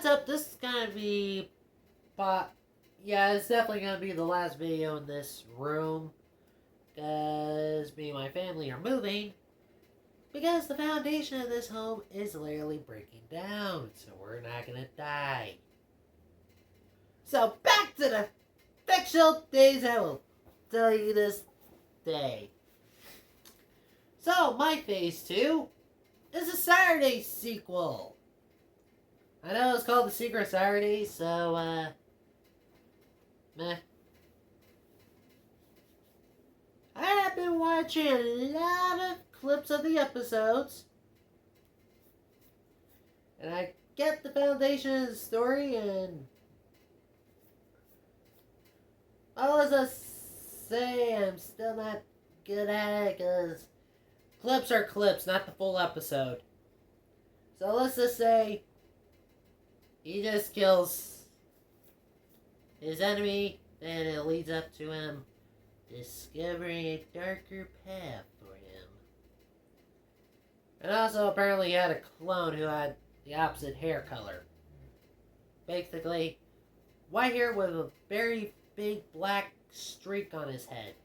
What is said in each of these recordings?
What's up? This is gonna be, but yeah, it's definitely gonna be the last video in this room, cause me and my family are moving, because the foundation of this home is literally breaking down, so we're not gonna die. So back to the fictional days I will tell you this day. So my phase 2 is a Saturday sequel. I know it's called The Secret Saturday, so, meh. I have been watching a lot of clips of the episodes, and I get the foundation of the story, and well, let's just say I'm still not good at it, because clips are clips, not the full episode. So let's just say he just kills his enemy, and it leads up to him discovering a darker path for him. And also, apparently, he had a clone who had the opposite hair color. Basically, white hair with a very big black streak on his head.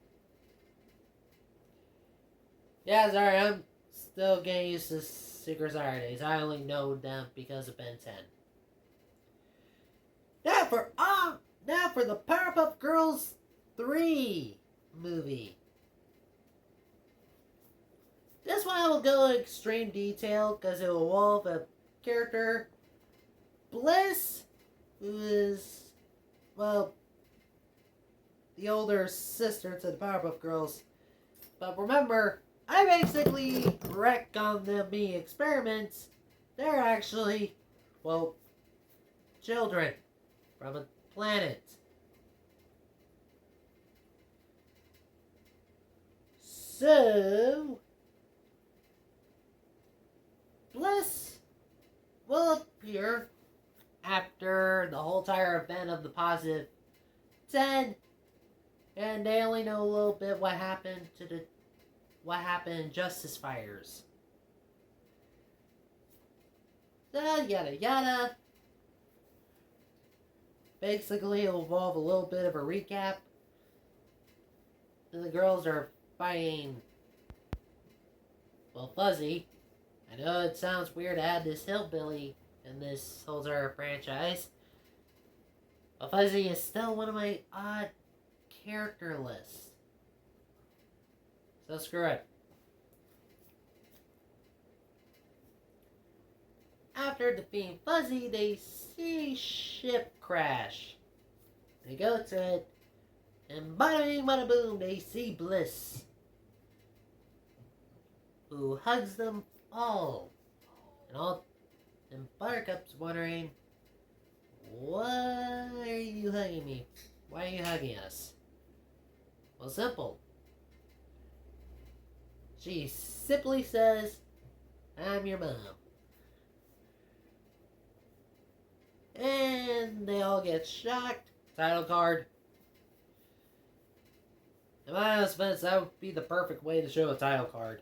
Yeah, sorry, I'm still getting used to Secret Saturdays. I only know them because of Ben 10. Now for the Powerpuff Girls 3 movie. This one I will go in extreme detail because it will involve a character, Bliss, who is, well, the older sister to the Powerpuff Girls. But remember, I basically retconned them being experiments. They're actually, well, children from a planet. So, Bliss will appear after the whole entire event of the positive 10, and they only know a little bit what happened in Justice Fires. So, yada yada. Basically, it'll involve a little bit of a recap. And the girls are fighting, well, Fuzzy. I know it sounds weird to add this hillbilly in this whole entire franchise, but Fuzzy is still one of my odd character lists. So screw it. After defeating Fuzzy, they see a ship crash. They go to it, and bada bing bada boom, they see Bliss, who hugs them all. And Buttercup's wondering, why are you hugging me? Why are you hugging us? Well, simple. She simply says, I'm your mom. And they all get shocked. Title card. In my defense, that would be the perfect way to show a title card.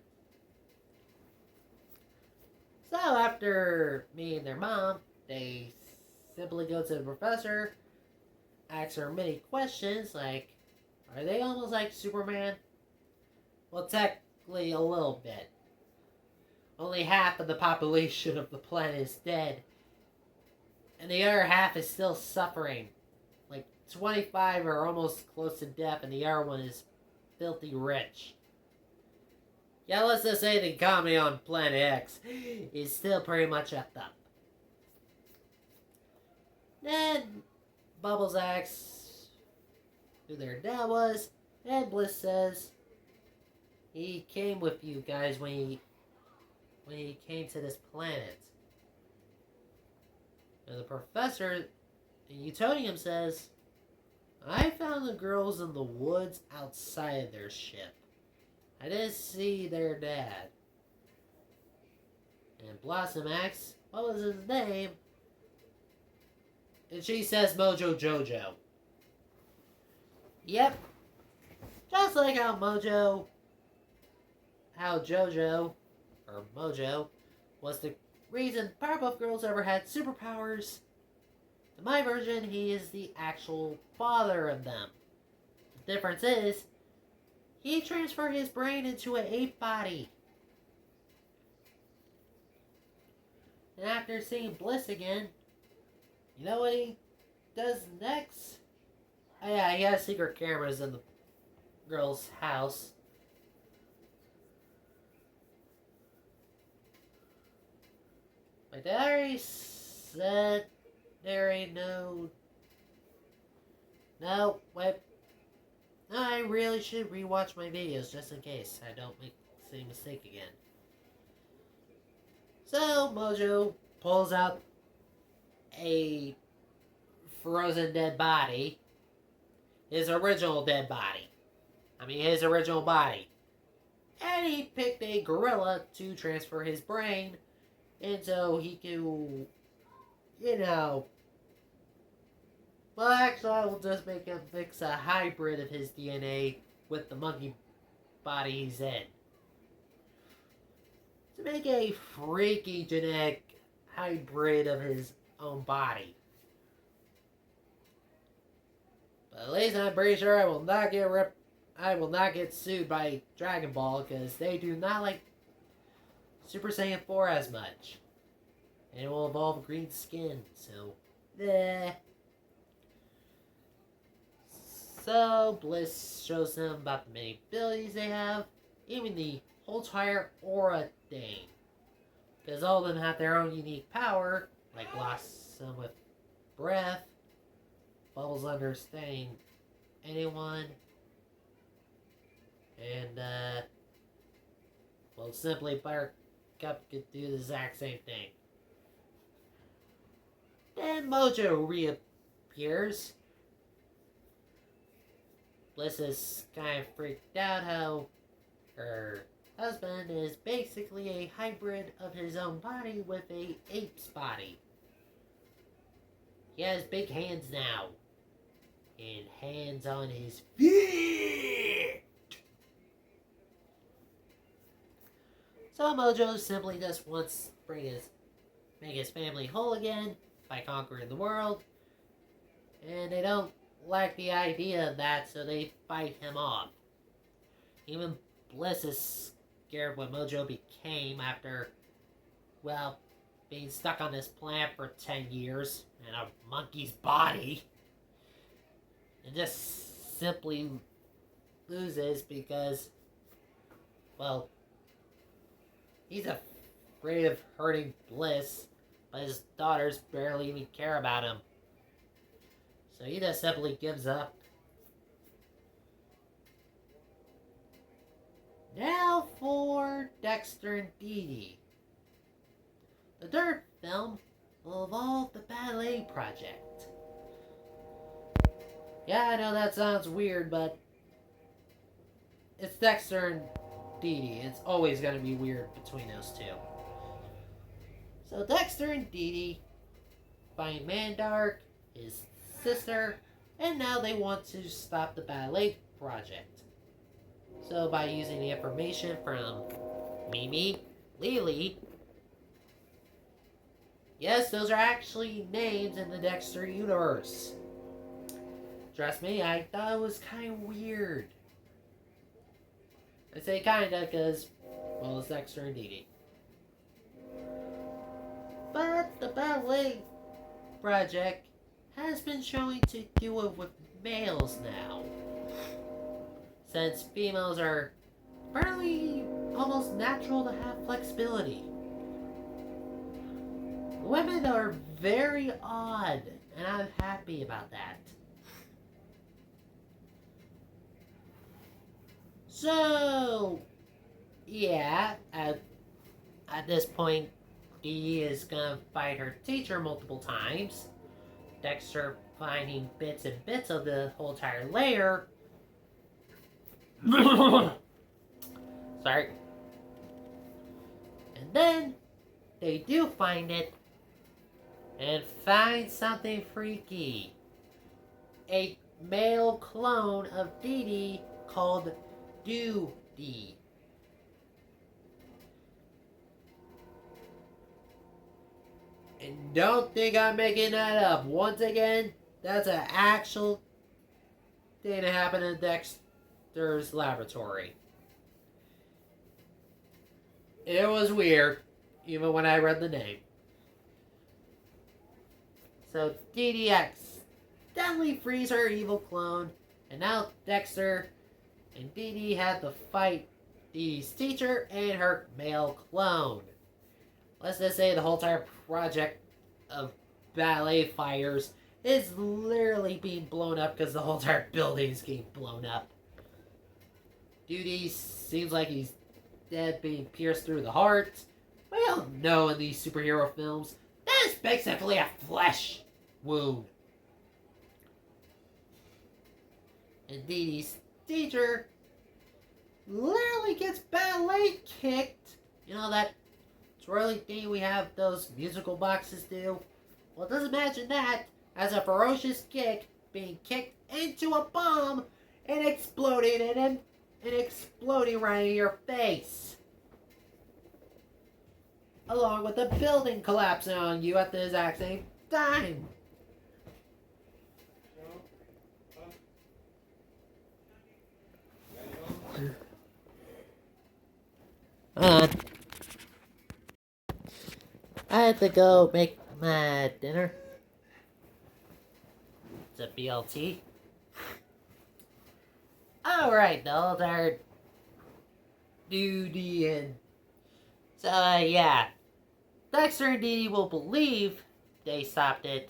So after meeting their mom, they simply go to the professor, ask her many questions like, are they almost like Superman? Well, technically a little bit. Only half of the population of the planet is dead, and the other half is still suffering. Like 25 are almost close to death, and the other one is filthy rich. Yeah, let's just say the economy on Planet X is still pretty much effed up. Then Bubbles asks who their dad was, and Bliss says he came with you guys when he came to this planet. And the professor, Utonium, says, I found the girls in the woods outside of their ship. I didn't see their dad. And Blossom asks, what was his name? And she says Mojo Jojo. Yep. Just like how Jojo, or Mojo, was the reason Powerpuff Girls ever had superpowers, In my version, he is the actual father of them. The difference is, he transferred his brain into an ape body. And after seeing Bliss again, you know what he does next? Oh yeah, he has secret cameras in the girl's house. But they already said there ain't no... No, wait. I really should rewatch my videos just in case I don't make the same mistake again. So, Mojo pulls out a frozen dead body. His original dead body. His original body. And he picked a gorilla to transfer his brain. And so he could, well, actually, I will just make him mix a hybrid of his DNA with the monkey body he's in. To make a freaky genetic hybrid of his own body. But at least I'm pretty sure I will not get sued by Dragon Ball because they do not like Super Saiyan 4 as much. And it will involve green skin, so So Bliss shows them about the many abilities they have, even the whole entire aura thing. Because all of them have their own unique power, like Blossom with breath, Bubbles understanding anyone, and well, simply Buttercup could do the exact same thing. Then Mojo reappears. Bliss is kind of freaked out how her husband is basically a hybrid of his own body with a ape's body. He has big hands now. And hands on his feet. So Mojo simply just wants to make his family whole again by conquering the world. And they don't like the idea of that, so they fight him off. Even Bliss is scared what Mojo became after, well, being stuck on this planet for 10 years in a monkey's body. And just simply loses because, well, he's afraid of hurting Bliss, but his daughters barely even care about him. So he just simply gives up. Now for Dexter and Dee Dee. The third film will involve the ballet project. Yeah, I know that sounds weird, but it's Dexter and Dee Dee. It's always going to be weird between those two. So Dexter and Dee Dee find Mandark, his sister, and now they want to stop the ballet project. So by using the information from Mimi, Lily, yes, those are actually names in the Dexter universe. Trust me, I thought it was kind of weird. I say kinda because, well, it's Dexter and Dee Dee. But the ballet project has been showing to do it with males now. Since females are apparently almost natural to have flexibility. Women are very odd, and I'm happy about that. So, yeah, at this point, Dee is gonna fight her teacher multiple times. Dexter finding bits and bits of the whole entire layer. Sorry. And then, they do find it, and find something freaky. A male clone of Dee Dee called Doody. And don't think I'm making that up. Once again, that's an actual thing that happened in Dexter's laboratory. It was weird, even when I read the name. So Dee Dee accidentally frees her evil clone, and now Dexter and Dee Dee have to fight Dee Dee's teacher and her male clone. Let's just say the whole entire project of ballet fires is literally being blown up because the whole entire building is getting blown up. Dee Dee seems like he's dead, being pierced through the heart. We all know in these superhero films that is basically a flesh wound. And Dee Dee's teacher literally gets ballet kicked. You know that twirly thing we have those musical boxes do? Well, just imagine that as a ferocious kick being kicked into a bomb and exploding and exploding right in your face. Along with the building collapsing on you at the exact same time. I have to go make my dinner. It's a BLT. Alright, the old hard duty and so yeah. Dexter and Dee Dee will believe they stopped it.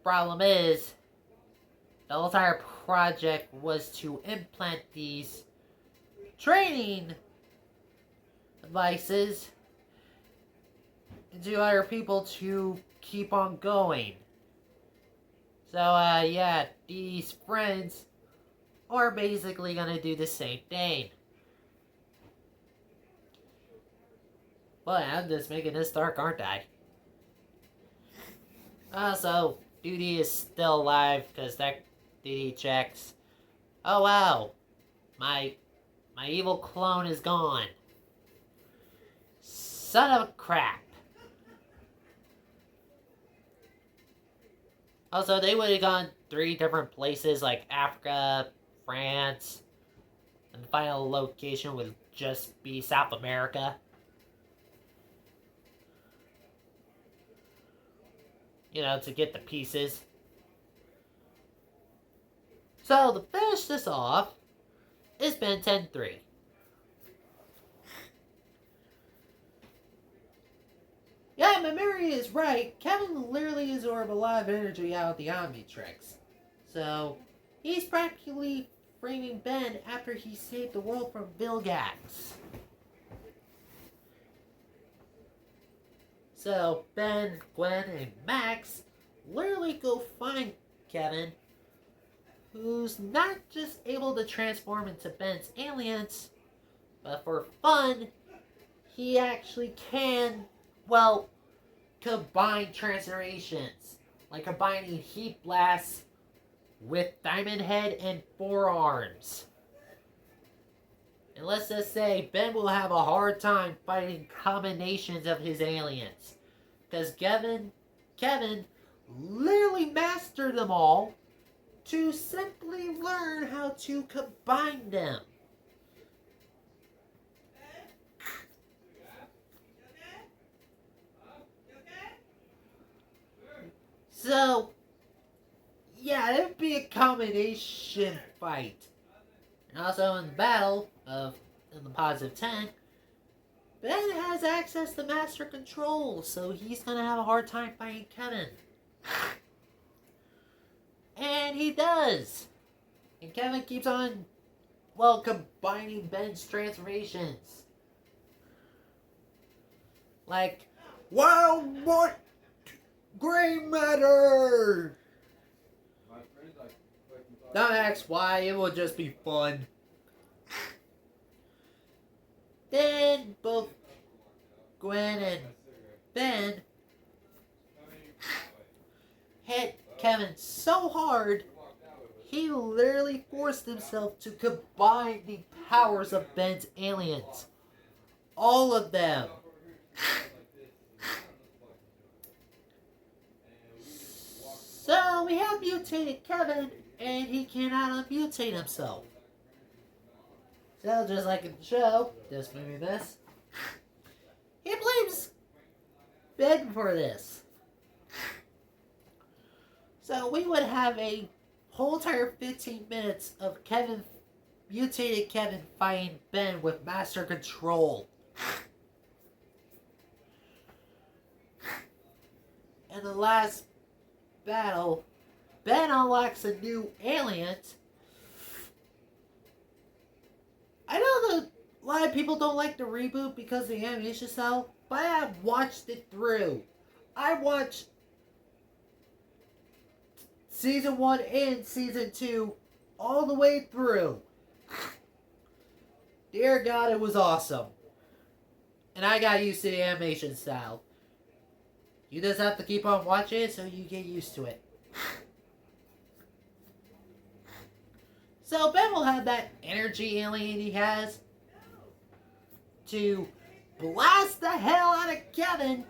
Problem is, the whole entire project was to implant these training devices into other people to keep on going. So yeah, Dee Dee's friends are basically gonna do the same thing. Well, I'm just making this dark, aren't I? Also, Dee Dee is still alive because that Dee Dee checks. Oh wow, my evil clone is gone. Son of a crap. Also, they would have gone 3 different places like Africa, France, and the final location would just be South America. You know, to get the pieces. So, to finish this off, it's Ben 10-3. Yeah, my memory is right. Kevin literally absorbed a lot of energy out of the Omnitrix. So, he's practically framing Ben after he saved the world from Vilgax. So, Ben, Gwen, and Max literally go find Kevin, who's not just able to transform into Ben's aliens, but for fun, he actually can, well, combine transformations. Like combining Heat Blast with Diamond Head and 4 arms. And let's just say, Ben will have a hard time fighting combinations of his aliens. Because Kevin literally mastered them all to simply learn how to combine them. So, yeah, it would be a combination fight. And also in the battle in the positive 10, Ben has access to Master Control, so he's gonna have a hard time fighting Kevin. And he does! And Kevin keeps on, well, combining Ben's transformations. Like, wow, what? Gray matter! Don't ask why, it will just be fun. Then both Gwen and Ben hit Kevin so hard, he literally forced himself to combine the powers of Ben's aliens. All of them. So we have mutated Kevin, and he cannot unmutate himself. So just like in the show, this movie, this, he blames Ben for this. So we would have a whole entire 15 minutes of mutated Kevin fighting Ben with Master Control. In the last battle, Ben unlocks a new alien. I know that a lot of people don't like the reboot because of the animation style, but I have watched it through. I watched Season 1 and Season 2 all the way through. Dear God, it was awesome. And I got used to the animation style. You just have to keep on watching it so you get used to it. So Ben will have that energy alien he has to blast the hell out of Kevin.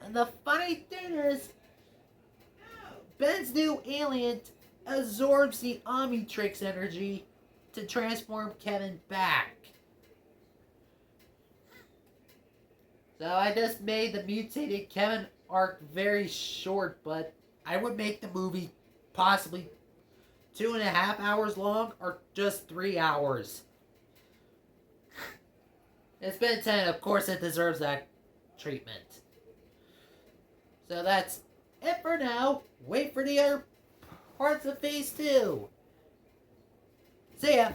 And the funny thing is, Ben's new alien absorbs the Omnitrix energy to transform Kevin back. So I just made the mutated Kevin arc very short, but I would make the movie possibly 2.5 hours long or just 3 hours. It's been 10, of course it deserves that treatment. So that's it for now. Wait for the other parts of Phase 2. See ya.